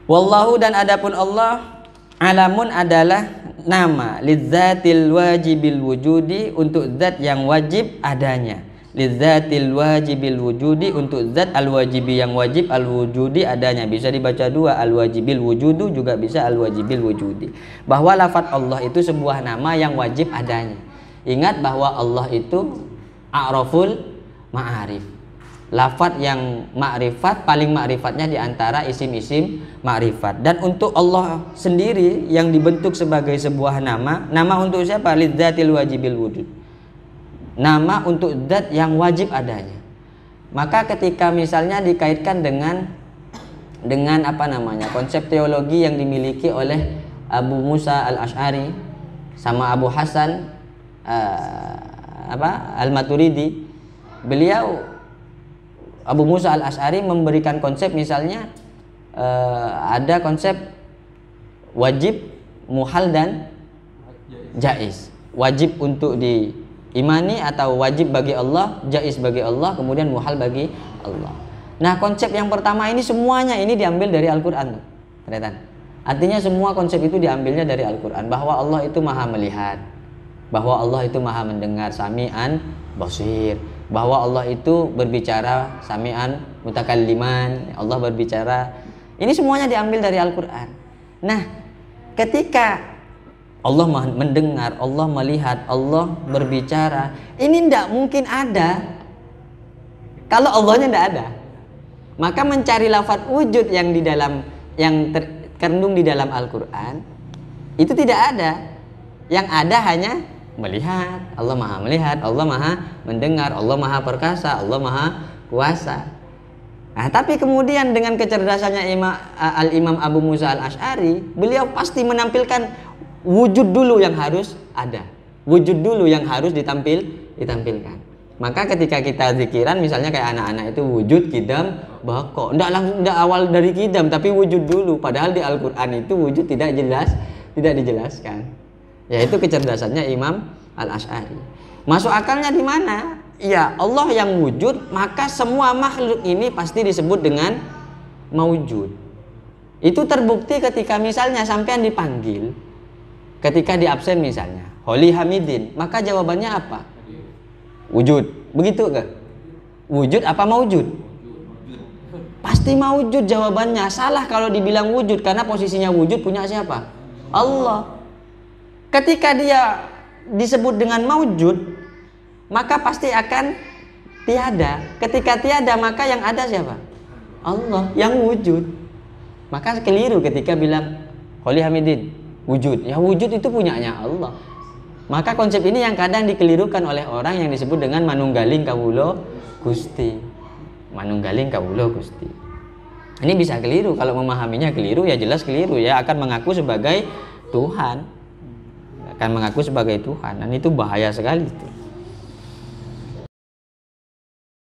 Wallahu, dan adapun Allah, alamun adalah nama, lidzatil wajibil wujudi, untuk zat yang wajib adanya. Lidzatil wajibil wujudi, untuk zat al-wajibi yang wajib, al-wujudi adanya. Bisa dibaca dua, al-wajibil wujudu, juga bisa al-wajibil wujudi. Bahwa lafaz Allah itu sebuah nama yang wajib adanya. Ingat bahwa Allah itu a'raful ma'arif, lafaz yang ma'rifat, paling ma'rifatnya diantara isim-isim ma'rifat. Dan untuk Allah sendiri yang dibentuk sebagai sebuah nama, nama untuk siapa? Lidzatil wajibil wujud, nama untuk zat yang wajib adanya. Maka ketika misalnya dikaitkan dengan apa namanya, konsep teologi yang dimiliki oleh Abu Musa al-Ash'ari sama Abu Hasan al-Maturidi, beliau Abu Musa al-Ash'ari memberikan konsep, misalnya ada konsep wajib, muhal, dan jaiz. Wajib untuk diimani atau wajib bagi Allah, jaiz bagi Allah, kemudian muhal bagi Allah. Nah, konsep yang pertama ini semuanya ini diambil dari Al-Quran. Kelihatan? Artinya semua konsep itu diambilnya dari Al-Quran, bahwa Allah itu maha melihat, bahwa Allah itu maha mendengar, sami'an basir, bahwa Allah itu berbicara, sami'an mutakalliman, Allah berbicara. Ini semuanya diambil dari Al-Quran. Nah, ketika Allah mendengar, Allah melihat, Allah berbicara, ini tidak mungkin ada kalau Allahnya tidak ada. Maka mencari lafaz wujud yang di dalam, yang terkandung di dalam Al-Quran itu tidak ada. Yang ada hanya melihat, Allah maha melihat, Allah maha mendengar, Allah maha perkasa, Allah maha kuasa. Nah, tapi kemudian dengan kecerdasannya Al-Imam Abu Musa al-Ash'ari, beliau pasti menampilkan wujud dulu yang harus ada, wujud dulu yang harus ditampilkan. Maka ketika kita zikiran, misalnya kayak anak-anak itu wujud, kidam, bako, tidak awal dari kidam tapi wujud dulu, padahal di Al-Quran itu wujud tidak dijelaskan. Yaitu kecerdasannya Imam al-Ash'ari. Masuk akalnya di mana? Ya, Allah yang wujud, maka semua makhluk ini pasti disebut dengan maujud. Itu terbukti ketika misalnya sampean dipanggil, ketika di absen misalnya, Holi Hamidin, maka jawabannya apa? Wujud. Begitu ke? Wujud apa maujud? Pasti maujud jawabannya. Salah kalau dibilang wujud, karena posisinya wujud punya siapa? Allah. Ketika dia disebut dengan maujud, maka pasti akan tiada. Ketika tiada, maka yang ada siapa? Allah yang wujud. Maka keliru ketika bilang Holi Hamidin, wujud. Ya, wujud itu punyanya Allah. Maka konsep ini yang kadang dikelirukan oleh orang yang disebut dengan manunggaling kawula Gusti. Manunggaling kawula Gusti. Ini bisa keliru, kalau memahaminya keliru, ya jelas keliru, ya akan mengaku sebagai Tuhan. Akan mengaku sebagai Tuhan, dan itu bahaya sekali itu.